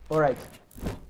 Alright,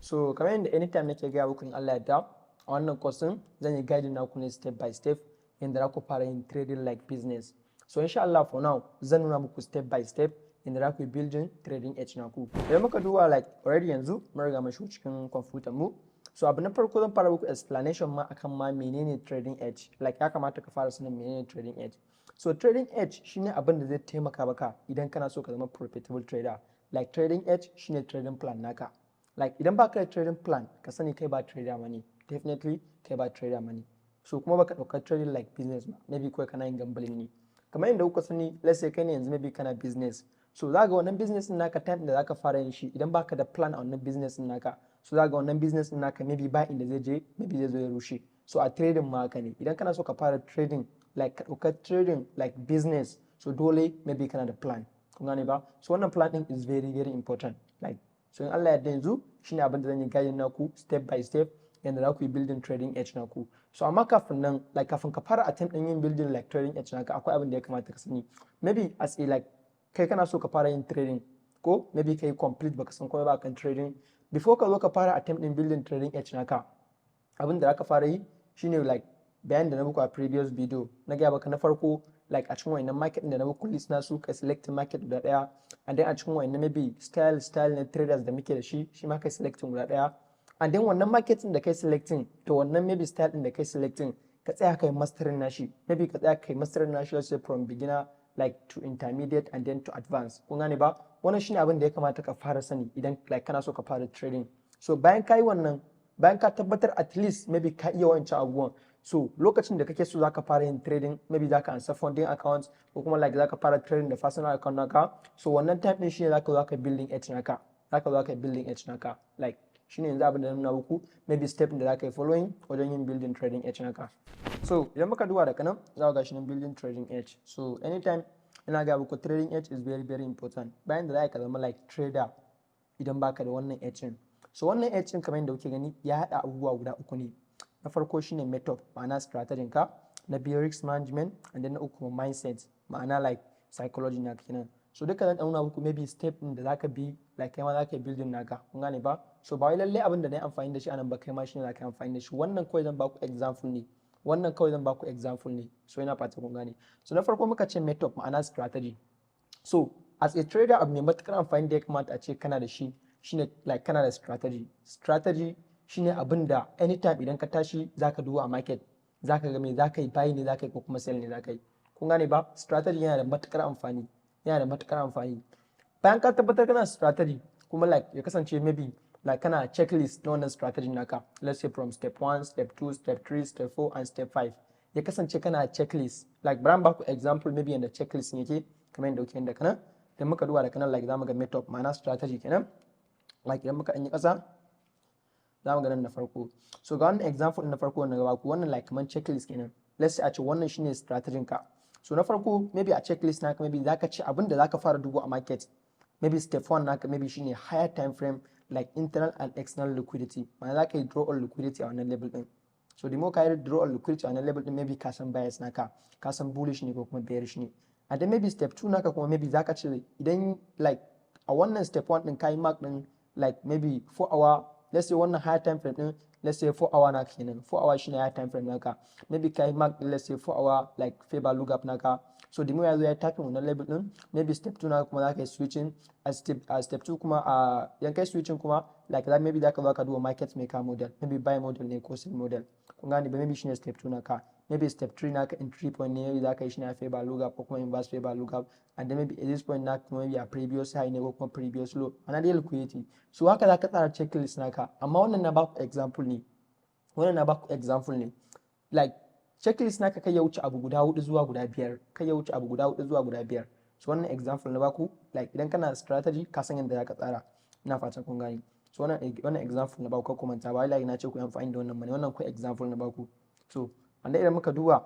so kamar yadda anytime nake gaya muku in Allah ya da a wannan course zan yi guiding naku ne step by step inda za ku fara yin trading like business. So insha Allah for now zan nuna muku step by step inda za ku yi building trading edge naku. Idan muka duba like already yanzu mun riga mun shigo cikin computer mu. So abu na farko zan fara muku explanation ma akan ma menene trading edge. Like ya kamata ka fara sanin menene trading edge. So trading edge shine abin da zai taimaka maka idan kana so ka zama profitable trader. Like trading edge shine trading plan naka. Like idan baka da trading plan ka sani kai ba trader money. Definitely kai ba trader money. So kuma baka dauka trading like business ma. Maybe kawai kana yin gambling ne. Kamar yadda kuka sani, let's say kai ne yanzu maybe kana business. So za ga wannan business din naka time da zaka fara yin shi idan baka da plan a wannan business din naka. So za ga wannan business din naka maybe ba inda zai je, maybe zai zo ya rushe. So a trading ma haka ne. Idan kana so ka fara trading like ka dauka trading like business, so dole maybe kana da plan. Kun gane ba? So wannan plan din is very very important. Like so in Allah ya yarda yanzu shine abin da zan yi guiding naku step by step yanda za ku yi building trading edge naku. So amma kafin nan like kafin ka fara attempt din yin building like trading edge naka akwai abin da ya kamata ka sani. Maybe as a like kai kana so ka fara yin trading ko maybe kai complete baka san komai ba kan trading, before ka zo ka fara attempt din building trading edge naka abin da zaka fara yi shine like bayan da na muku a previous video na gaya baka na farko like a cikin wayannan market da na muku list na su ka select market guda daya, and then a cikin wayannan maybe style na traders da muke da shi ma kai selecting guda daya, and then wannan market da kai selecting to wannan maybe style din da kai selecting ka tsaya kai mastering nashi, maybe ka tsaya kai mastering nashi let's say from beginner like to intermediate and then to advanced. Kun gane ba? Wannan shine abin da ya kamata ka fara sani idan like kana so ka fara trading. So bayan kai wannan, bayan ka tabbatar at least maybe ka iya wancan abubuwan, so lokacin da kake so zaka fara yin trading, maybe zaka ansa funding account ko kuma like zaka fara trading da personal account naka, so wannan time din shine zaka building edge naka, zaka building edge naka, like shine yanzu abin da na nuna muku maybe step da zaka yi following wajen yin building trading edge naka. So idan muka duba daga nan za ku ga shi nan building trading edge. So anytime ina ga muku trading edge is very very important. Bayan da za ka zama like trader idan baka da wannan edge din. So wannan edge din kamar yadda kuke gani ya hada abubuwa guda uku ne. Na farko shine method, ma'ana strategy ka, na biyu risk management, and then na uku mindset, ma'ana like psychology na kenan. So duka zan nuna muku maybe step din da zaka bi like kai ma zaka building naka. Kun gane ba? So ba wai lalle abin da na yi amfani da shi anan ba kai ma shine zaka yi amfani da shi. Wannan kawai zan baku example ne. Wannan kawai zan baku example ne. So ina fata kun gane. So na farko muka ce method, ma'ana strategy. So as a trader abu mai matukar amfani da ya kamata a ce kana da shi shine like kana da strategy. Strategy shine abin da anytime idan ka tashi zaka duba a market zaka ga me zaka yi, buy ne zaka yi ko kuma sell ne zaka yi. Kun gane ba? Strategy yana da matukar amfani. Bayan ka tabbatar kana strategy kuma like ya kasance maybe like kana checklist na wannan strategy naka, let's say from step 1, step 2, step 3, step 4 and step 5. Ya kasance kana checklist, like bari baku example maybe yanda checklist yake kamar yanda kuke da kana, idan muka duba da kana like zamu ga method, ma'ana strategy kenan. Like idan muka yi kasa zamu ga nan na farko. So ga wannan example na farko wanda ga baku wannan like kaman checklist kenan. Let's say a ce wannan shine strategy ka. So na farko maybe a checklist naka maybe zaka ce abin da zaka fara dubo a market. Maybe step 1 naka maybe shine higher time frame like internal and external liquidity. Ma'ana zaka yi draw all liquidity a wannan level din. So the more ka yi draw all liquidity a wannan level din maybe ka san bias naka, ka san bullish ne ko kuma bearish ne. And then maybe step 2 naka kuma maybe zaka ce idan like a wannan step 1 din kai mark din like maybe 4 hour, let's say wannan higher time frame din, let's say 4 hour naka kenan. 4 hour shine higher time frame naka. Maybe kai mark let's say 4 hour like favor lookup naka. So the more ya tapping wannan level din, maybe step 2 naka kuma zaka yi switching a step 2 kuma yan kai switching kuma like that maybe zaka zo ka duba market maker model, maybe buy model ne ko sell model. Kun gane ba? Maybe shine step 2 naka. Maybe step 3 naka entry point ne maybe zaka yi shine favor lookup ko kuma inverse favor lookup, and then maybe at this point naka maybe a previous high ne ko kuma previous low, ana da liquidity. So haka zaka tsara checklist naka, amma wannan na baku example ne. Like checklist naka kai ya wuce abu guda 4 zuwa guda 5. So wannan example na baku like idan kana strategy ka san yadda zaka tsara. Ina fatan kun gane. So wannan example na baku ko manta ba like na ce ku amfani da wannan bane, wannan ko example na baku. So anda idan muka duba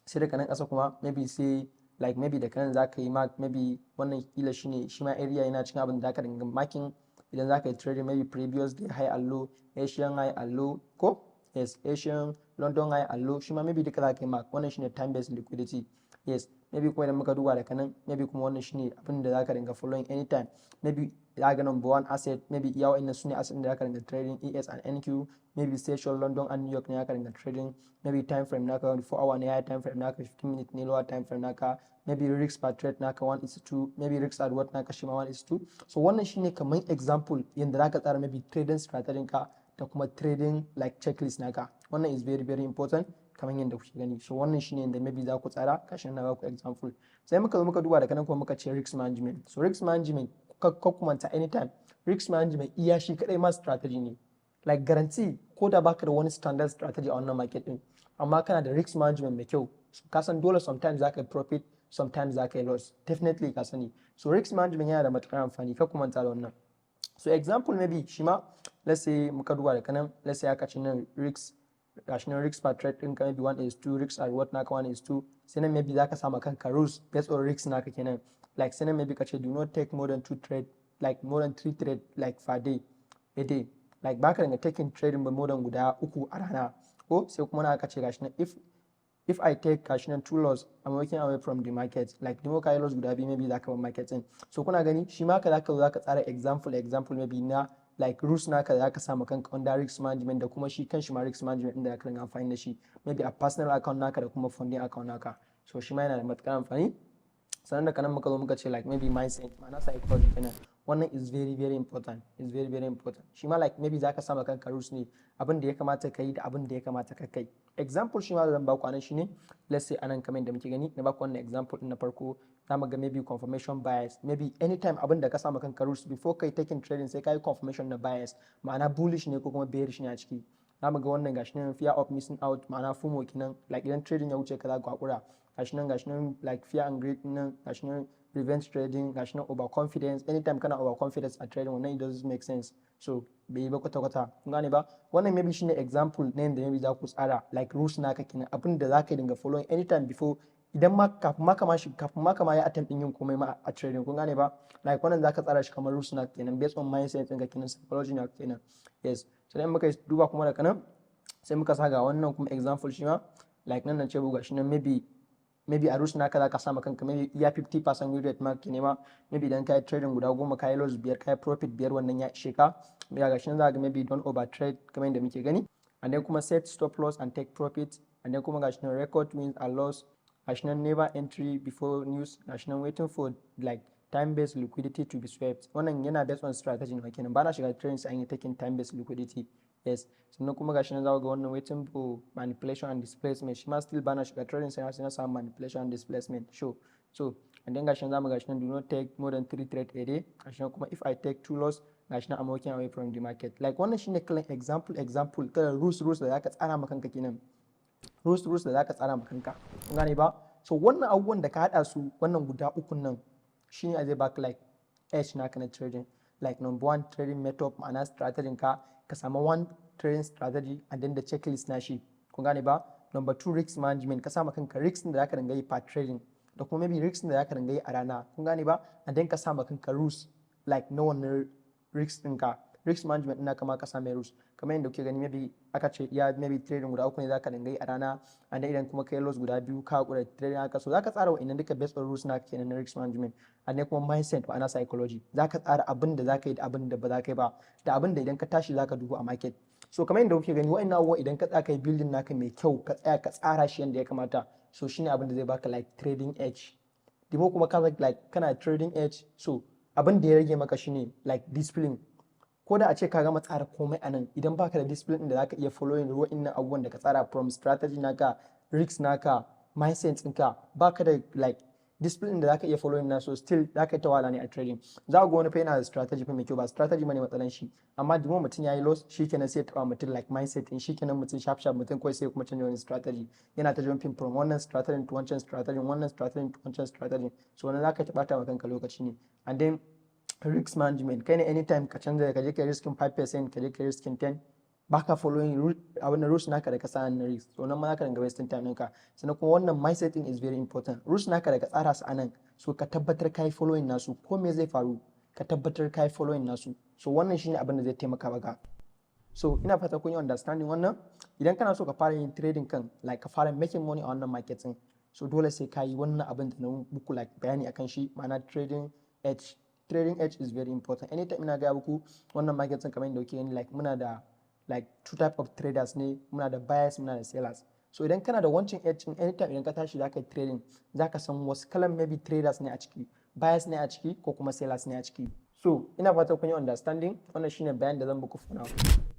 sai daga nan kasa kuma maybe sai like maybe da kan zaka yi mark, maybe wannan kila shine shi ma area yana cikin abin da zaka dinga marking idan zaka yi trading, maybe previous day high and low, Asian high and low ko yes Asian London high and low, shi ma maybe duka zaka yi mark. Wannan shine time based liquidity. yes. Maybe kuma idan muka duba daga nan maybe kuma wannan shine abin da zaka dinga following anytime. Maybe za ga number one asset, maybe iya wa'annan sune asset da zaka dinga trading, ES and NQ, maybe station London and New York ne zaka dinga trading, maybe time frame naka 4 hour ne, higher time frame naka 15 minute ne, lower time frame naka, maybe risk per trade naka 1:2, maybe risk at what naka shima 1:2. So wannan shine kamar example yanda zaka tsara maybe trading strategy ka da kuma trading like checklist naka. Wannan is very very important kamar yadda kuke gani. So wannan shine yanda maybe za ku tsara, kashin na ku example. Sai muka zo muka duba daga nan kuma muka ce risk management. So risk management ka kuma ta anytime risk management iya shi kadai ma strategy ne, like guarantee ko da baka da wani standard strategy a wannan market din amma kana da risk management mai kyau, ka san dole sometimes zaka yi profit, sometimes zaka yi loss, definitely ka sani. So risk management yana da matukar amfani, ka kuma ta da wannan. So example maybe shima let's say muka duba daga nan, let's say aka ce nan risk per trade ɗinka maybe 1:2, risk at what naka 1:2, sai nan maybe zaka sama kanka rules based on risk naka kenan, like sai nan maybe ka ce do not take more than 2 trade, like more than 3 trade like per day, a day, like baka dinga taking trading ba more than guda 3 a rana. Ko sai kuma na aka ce gashi nan if I take gashi nan 2 loss I'm working away from the market, like dimo kai loss guda biyu maybe zaka bar market din. So kuna gani shi ma ka zaka tsara example maybe na like rules naka da zaka samu kanka under risk management da kuma shi kanshi ma risk management din da zaka dinga amfani da shi maybe a personal account naka da kuma funding account naka. So shi ma yana da matukar amfani. Sannan da kanan muka zo muka ce like maybe mindset ma'ana psychology kenan. Wannan is very very important, is very very important. Shi ma like maybe zaka samu kanka rules ne, abin da ya kamata ka yi da abin da ya kamata ka kai. Example shi ma zan baku anan shine let's say anan kamar yadda muke gani na baku wannan example din na farko, zamu ga maybe confirmation bias, maybe anytime abin da ka samu kanka rules before kai taking trading sai kai confirmation na bias, ma'ana bullish ne ko kuma bearish ne a ciki. Zamu ga wannan gashi nan fear of missing out, ma'ana FOMO kenan, like idan trading ya wuce ka za ka hakura. Gashi nan like fear and greed nan, gashi nan revenge trading, gashi nan overconfidence, anytime kana overconfidence a trading wannan it doesn't make sense. So bai yi ba kwata-kwata, kun gane ba? Wannan maybe shine example ne da maybe za ku tsara like rules naka kenan, abin da za ka dinga following anytime before idan ma kafin ma kama ya attempt din yin komai ma a trading, kun gane ba? Like wannan za ka tsara shi kamar rules naka kenan based on mindset ɗinka kenan, psychology naka kenan. Yes. So dan muka duba kuma daga nan sai muka sa ga wannan kuma example shi ma like nan ce buga shi nan maybe a rules naka za ka sama kanka maybe iya 50% win rate mark ne ma, maybe idan kai trading guda 10 kai loss 5 kai profit 5 wannan ya ishe ka. Ya gashi nan za ga maybe don't over trade kamar yadda muke gani, and then kuma set stop loss and take profit, and then kuma gashi nan record wins and loss, gashi nan never entry before news, gashi nan waiting for like time based liquidity to be swept. Wannan yana based on strategy ne kenan, ba na shiga trading sai an yi taking time based liquidity. Yes. Sannan kuma gashi nan za ga wannan waiting for manipulation and displacement, shi ma still ba na shiga trading sai na samu manipulation and displacement. So and then gashi nan zamu gashi nan do not take more than 3 trade a day, gashi nan kuma if I take 2 loss gashi nan I'm walking away from the market. Like wannan shine kalan example kalan rules da zaka tsara maka kanka kenan, rules da zaka tsara maka kanka, kun gane ba? So wannan abubuwan da ka hada su wannan guda uku nan shine zai baka like edge naka na trading. Like number 1 trading method ma'ana strategy ka samu 1 trading strategy and then the checklist na shi, kun gane ba? Number 2 risk management, ka sama kanka risk da zaka dinga yi per trading da kuma maybe risk da zaka dinga yi a rana, kun gane ba? And then ka sama kanka rules like na wannan risk ɗinka, risk management ɗina kama ka same rules kamar yadda kuke gani maybe aka ce ya maybe trading guda 3 ne zaka dinga yi a rana, and then idan kuma kai loss guda 2 ka hakura trading haka. So zaka tsara wa'annan duka based on rules naka kenan na risk management, and then kuma mindset ma'ana psychology, zaka tsara abin da zaka yi da abin da ba zaka yi ba, da abin da idan ka tashi zaka duba a market. So kamar yadda kuke gani wa'annan abubuwa idan ka tsaya kai building naka mai kyau, ka tsaya ka tsara shi yadda ya kamata, so shine abin da zai baka like trading edge. Dimo kuma ka like kana trading edge, so abin da ya rage maka shine like discipline. Ko da a ce ka gama tsara komai anan, idan baka da discipline da zaka iya following wa'annan abubuwan da ka tsara from strategy naka, risk naka, mindset ɗinka, baka da like discipline da zaka iya following na, so still zaka yi tawala ne a trading. Za ku ga wani fa yana da strategy fa mai kyau, ba strategy bane matsalan shi, amma dimo mutum yayi loss shikenan sai ya taba mutum like mindset din, shikenan mutum sharp mutum kawai sai kuma canza wani strategy, yana ta jumping from wannan strategy to wancan strategy, wannan strategy to wancan strategy. So wannan zaka ta bata maka kanka lokaci ne. And then risk management, kai ne anytime ka canza ka je ka risking 5%, ka je ka risking 10, baka following abin da rules naka da ka sa na risk, so nan ma zaka dinga wasting time ɗinka. Sannan kuma wannan mindset din is very important, rules naka da ka tsara su anan, so ka tabbatar kai following nasu, ko me zai faru ka tabbatar kai following nasu. So wannan shine abin da zai taimaka maka. So ina fata kun yi understanding wannan. Idan kana so ka fara yin trading kan like ka fara making money a wannan market din, so dole sai ka yi wannan abin da na muku like bayani akan shi, ma'ana trading edge is very important. Anytime ina gaya muku wannan market din kamar yadda kuke gani, like muna da like two type of traders ne, muna da buyers, muna da sellers. So idan kana da wancan edge din, anytime idan ka tashi za ka yi trading, za ka san wasu kalan maybe traders ne a ciki, buyers ne a ciki, ko kuma sellers ne a ciki. So ina fata kun yi understanding. Wannan shine bayan da zan muku for now.